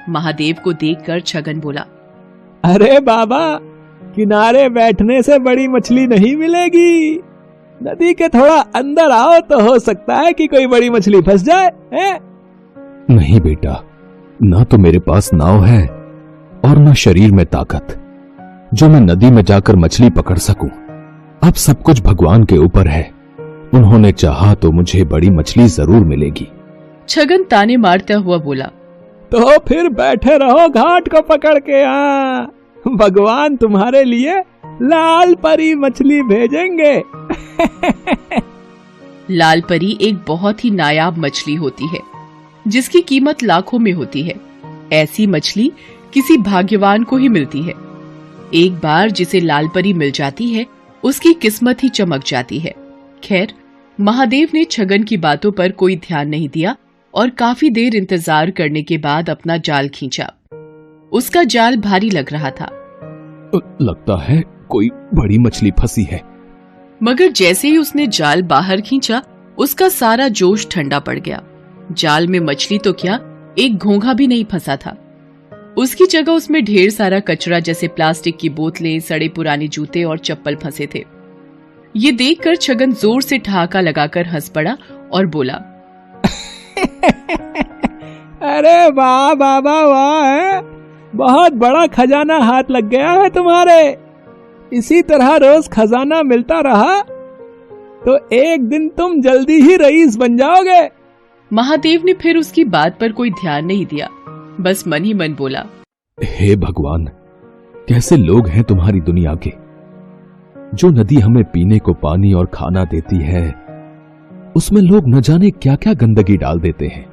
महादेव को देखकर छगन बोला, अरे बाबा, किनारे बैठने से बड़ी मछली नहीं मिलेगी। नदी के थोड़ा अंदर आओ तो हो सकता है कि कोई बड़ी मछली फंस जाए है? नहीं बेटा, ना तो मेरे पास नाव है और ना शरीर में ताकत जो मैं नदी में जाकर मछली पकड़ सकूं। अब सब कुछ भगवान के ऊपर है। उन्होंने चाहा तो मुझे बड़ी मछली जरूर मिलेगी। छगन ताने मारता हुआ बोला, तो फिर बैठे रहो घाट को पकड़ के। भगवान तुम्हारे लिए लाल परी मछली भेजेंगे। लाल परी एक बहुत ही नायाब मछली होती है जिसकी कीमत लाखों में होती है। ऐसी मछली किसी भाग्यवान को ही मिलती है। एक बार जिसे लाल परी मिल जाती है उसकी किस्मत ही चमक जाती है। खैर, महादेव ने छगन की बातों पर कोई ध्यान नहीं दिया और काफी देर इंतजार करने के बाद अपना जाल खींचा। उसका जाल भारी लग रहा था। लगता है कोई बड़ी मछली फंसी है। मगर जैसे ही उसने जाल बाहर खींचा उसका सारा जोश ठंडा पड़ गया। जाल में मछली तो क्या, एक घोंघा भी नहीं फंसा था। उसकी जगह उसमें ढेर सारा कचरा जैसे प्लास्टिक की बोतलें, सड़े पुराने जूते और चप्पल फंसे थे। ये देखकर छगन जोर से ठहाका लगाकर हंस पड़ा और बोला, अरे वाह बाबा वाह, बहुत बड़ा खजाना हाथ लग गया है तुम्हारे। इसी तरह रोज खजाना मिलता रहा तो एक दिन तुम जल्दी ही रईस बन जाओगे। महादेव ने फिर उसकी बात पर कोई ध्यान नहीं दिया, बस मन ही मन बोला, हे भगवान, कैसे लोग हैं तुम्हारी दुनिया के। जो नदी हमें पीने को पानी और खाना देती है उसमें लोग न जाने क्या क्या गंदगी डाल देते हैं।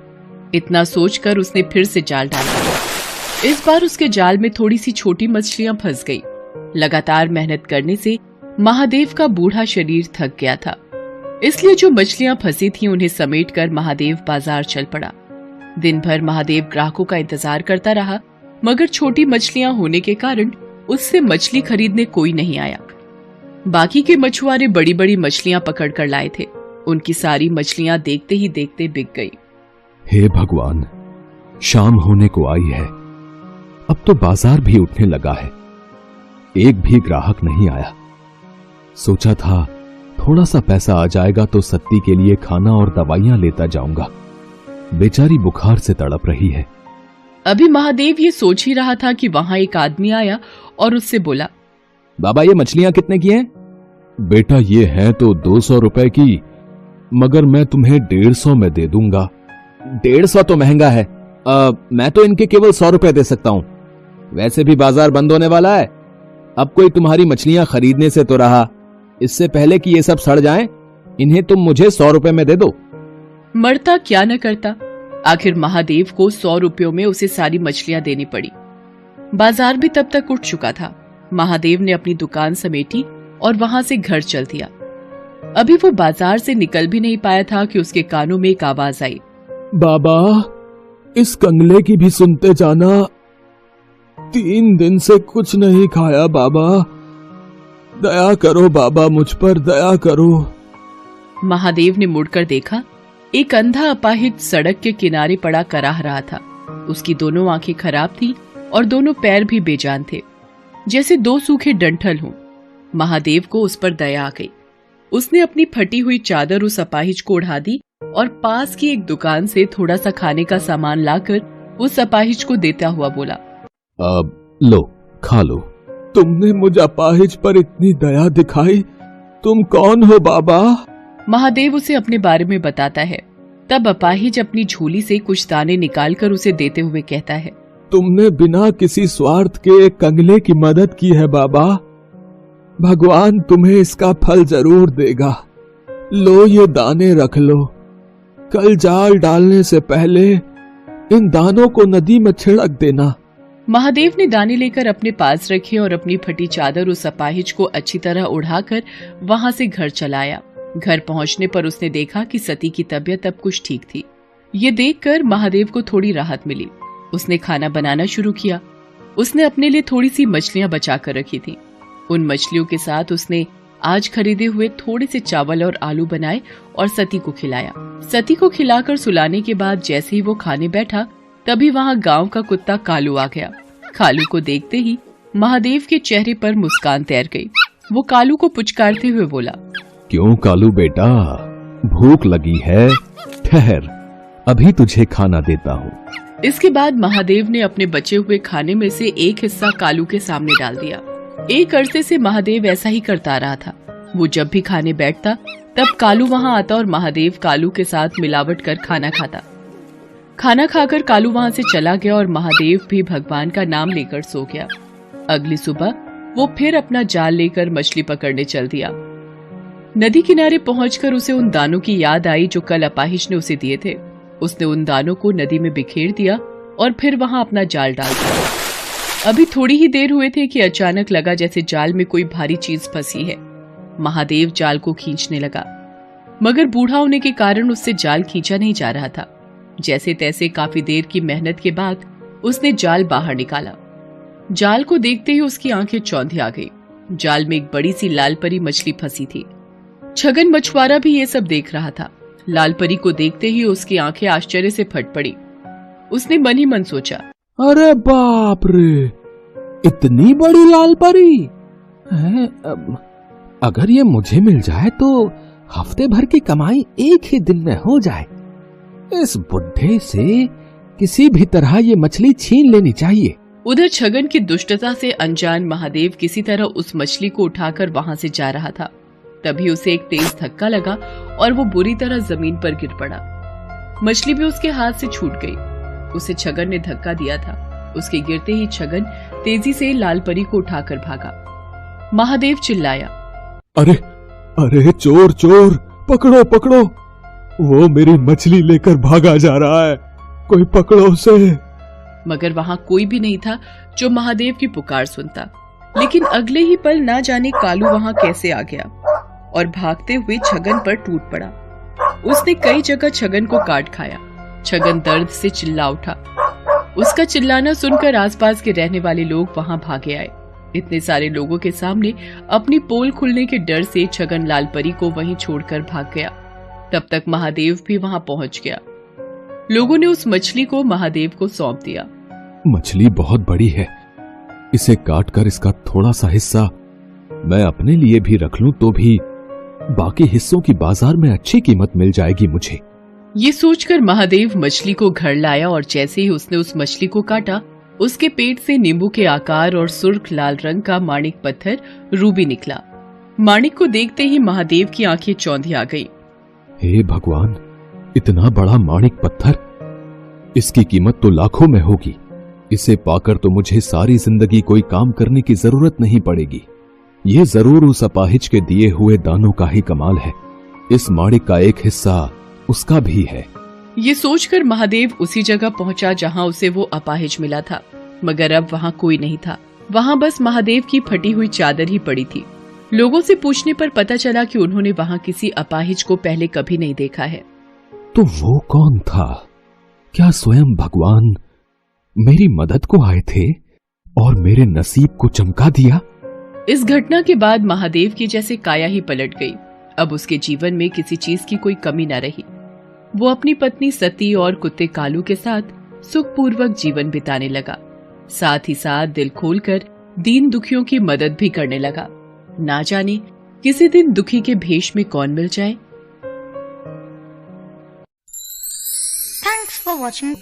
इतना सोचकर उसने फिर से जाल डाला। इस बार उसके जाल में थोड़ी सी छोटी मछलियां फंस गई। लगातार मेहनत करने से महादेव का बूढ़ा शरीर थक गया था, इसलिए जो मछलियां फंसी थीं उन्हें समेटकर महादेव बाजार चल पड़ा। दिन भर महादेव ग्राहकों का इंतजार करता रहा, मगर छोटी मछलियां होने के कारण उससे मछली खरीदने कोई नहीं आया। बाकी के मछुआरे बड़ी बड़ी मछलियां पकड़ कर लाए थे। उनकी सारी मछलियां देखते ही देखते बिक गई। हे भगवान, शाम होने को आई है, अब तो बाजार भी उठने लगा है। एक भी ग्राहक नहीं आया। सोचा था थोड़ा सा पैसा आ जाएगा तो सत्ती के लिए खाना और दवाइयां लेता जाऊंगा। बेचारी बुखार से तड़प रही है। अभी महादेव ये सोच ही रहा था कि वहां एक आदमी आया और उससे बोला, बाबा, ये मछलियां कितने की हैं? बेटा, ये हैं तो 200 रुपए की, मगर मैं तुम्हें 150 में दे दूंगा। 150 तो महंगा है। मैं तो इनके केवल 100 रुपए दे सकता हूं। वैसे भी बाजार बंद होने वाला है। अब कोई तुम्हारी मछलियां खरीदने से तो रहा, इससे पहले कि ये सब सड़ जाएं, इन्हें तुम मुझे 100 रुपए में दे दो। मरता क्या न करता। आखिर महादेव को 100 रुपयों में उसे सारी मछलियां देनी पड़ी। बाजार भी तब तक उठ चुका था। महादेव ने अपनी दुकान समेटी और वहां से घर चल दिया। अभी वो बाजार से निकल भी नहीं पाया था कि उसके कानों में एक आवाज आई, बाबा, इस कंगले की भी सुनते जाना। 3 दिन से कुछ नहीं खाया बाबा, दया करो बाबा, मुझ पर दया करो। महादेव ने मुड़कर देखा, एक अंधा अपाहिज सड़क के किनारे पड़ा कराह रहा था। उसकी दोनों आंखें खराब थीं और दोनों पैर भी बेजान थे, जैसे 2 सूखे डंठल हों। महादेव को उस पर दया आ गई। उसने अपनी फटी हुई चादर उस अपाहिज को ओढ़ा दी और पास की एक दुकान से थोड़ा सा खाने का सामान लाकर उस अपाहिज को देता हुआ बोला, अब लो, खा लो। तुमने मुझ अपाहिज पर इतनी दया दिखाई, तुम कौन हो बाबा? महादेव उसे अपने बारे में बताता है। तब अपाहिज अपनी झोली से कुछ दाने निकालकर उसे देते हुए कहता है, तुमने बिना किसी स्वार्थ के एक कंगले की मदद की है बाबा। भगवान तुम्हें इसका फल जरूर देगा। लो, ये दाने रख लो। कल जाल डालने से पहले इन दानों को नदी में छिड़क देना। महादेव ने दाने लेकर अपने पास रखे और अपनी फटी चादर उस अपाहिज को अच्छी तरह उड़ाकर वहां से घर चलाया। घर पहुंचने पर उसने देखा कि सती की तबीयत अब कुछ ठीक थी। ये देखकर महादेव को थोड़ी राहत मिली। उसने खाना बनाना शुरू किया। उसने अपने लिए थोड़ी सी मछलियां बचा कर रखी थी। उन मछलियों के साथ उसने आज खरीदे हुए थोड़े से चावल और आलू बनाए और सती को खिलाया। सती को खिलाकर सुलाने के बाद जैसे ही वो खाने बैठा, तभी वहां गांव का कुत्ता कालू आ गया। कालू को देखते ही महादेव के चेहरे पर मुस्कान तैर गई। वो कालू को पुचकारते हुए बोला, क्यों कालू बेटा, भूख लगी है? ठहर, अभी तुझे खाना देता हूँ। इसके बाद महादेव ने अपने बचे हुए खाने में से एक हिस्सा कालू के सामने डाल दिया। एक अरसे से महादेव ऐसा ही करता रहा था। वो जब भी खाने बैठता तब कालू वहां आता और महादेव कालू के साथ मिलावट कर खाना खाता। खाना खाकर कालू वहां से चला गया और महादेव भी भगवान का नाम लेकर सो गया। अगली सुबह वो फिर अपना जाल लेकर मछली पकड़ने चल दिया। नदी किनारे पहुंचकर उसे उन दानों की याद आई जो कल अपाहिज ने उसे दिए थे। उसने उन दानों को नदी में बिखेर दिया और फिर वहां अपना जाल डाल दिया। अभी थोड़ी ही देर हुए थे कि अचानक लगा जैसे जाल में कोई भारी चीज फंसी है। महादेव जाल को खींचने लगा, मगर बूढ़ा होने के कारण उससे जाल खींचा नहीं जा रहा था। जैसे तैसे काफी देर की मेहनत के बाद उसने जाल बाहर निकाला। जाल को देखते ही उसकी आंखें चौंधी आ गई। जाल में एक बड़ी सी लाल परी मछली फंसी थी। छगन मछुआरा भी ये सब देख रहा था। लाल परी को देखते ही उसकी आंखें आश्चर्य से फट पड़ी। उसने मन ही मन सोचा, अरे बाप रे, इतनी बड़ी लाल परी है? अगर ये मुझे मिल जाए तो हफ्ते भर की कमाई एक ही दिन में हो जाए। इस बुढ़े से किसी भी तरह ये मछली छीन लेनी चाहिए। उधर छगन की दुष्टता से अनजान महादेव किसी तरह उस मछली को उठाकर वहां से जा रहा था। तभी उसे एक तेज धक्का लगा और वो बुरी तरह जमीन पर गिर पड़ा। मछली भी उसके हाथ से छूट गई। उसे छगन ने धक्का दिया था। उसके गिरते ही छगन तेजी से लाल परी को उठाकर भागा। महादेव चिल्लाया, अरे अरे चोर चोर, पकड़ो पकड़ो, वो मेरी मछली लेकर भागा जा रहा है, कोई पकड़ो उसे। मगर वहां कोई भी नहीं था जो महादेव की पुकार सुनता। लेकिन अगले ही पल ना जाने कालू वहां कैसे आ गया और भागते हुए छगन पर टूट पड़ा। उसने कई जगह छगन को काट खाया। छगन दर्द से चिल्ला उठा। उसका चिल्लाना सुनकर आसपास के रहने वाले लोग वहां भागे आए। इतने सारे लोगों के सामने अपनी पोल खुलने के डर से छगन लाल परी को वहीं छोड़कर भाग गया। तब तक महादेव भी वहां पहुंच गया। लोगों ने उस मछली को महादेव को सौंप दिया। मछली बहुत बड़ी है, इसे काटकर इसका थोड़ा सा हिस्सा मैं अपने लिए भी रख लूं तो भी बाकी हिस्सों की बाजार में अच्छी कीमत मिल जाएगी मुझे। ये सोचकर महादेव मछली को घर लाया और जैसे ही उसने उस मछली को काटा, उसके पेट से नींबू के आकार और सुर्ख लाल रंग का माणिक पत्थर रूबी निकला। माणिक को देखते ही महादेव की आंखें चौंधी आ गई। हे भगवान, इतना बड़ा माणिक पत्थर, इसकी कीमत तो लाखों में होगी। इसे पाकर तो मुझे सारी जिंदगी कोई काम करने की जरूरत नहीं पड़ेगी। ये जरूर उस अपाहिज के दिए हुए दानों का ही कमाल है। इस माणिक का एक हिस्सा उसका भी है। ये सोचकर महादेव उसी जगह पहुंचा जहां उसे वो अपाहिज मिला था, मगर अब वहां कोई नहीं था। वहां बस महादेव की फटी हुई चादर ही पड़ी थी। लोगों से पूछने पर पता चला कि उन्होंने वहां किसी अपाहिज को पहले कभी नहीं देखा है। तो वो कौन था? क्या स्वयं भगवान मेरी मदद को आए थे और मेरे नसीब को चमका दिया? इस घटना के बाद महादेव की जैसे काया ही पलट गई। अब उसके जीवन में किसी चीज की कोई कमी न रही। वो अपनी पत्नी सती और कुत्ते कालू के साथ सुखपूर्वक जीवन बिताने लगा। साथ ही साथ दिल खोलकर दीन दुखियों की मदद भी करने लगा। ना जाने किसी दिन दुखी के भेष में कौन मिल जाए। Thanks for watching.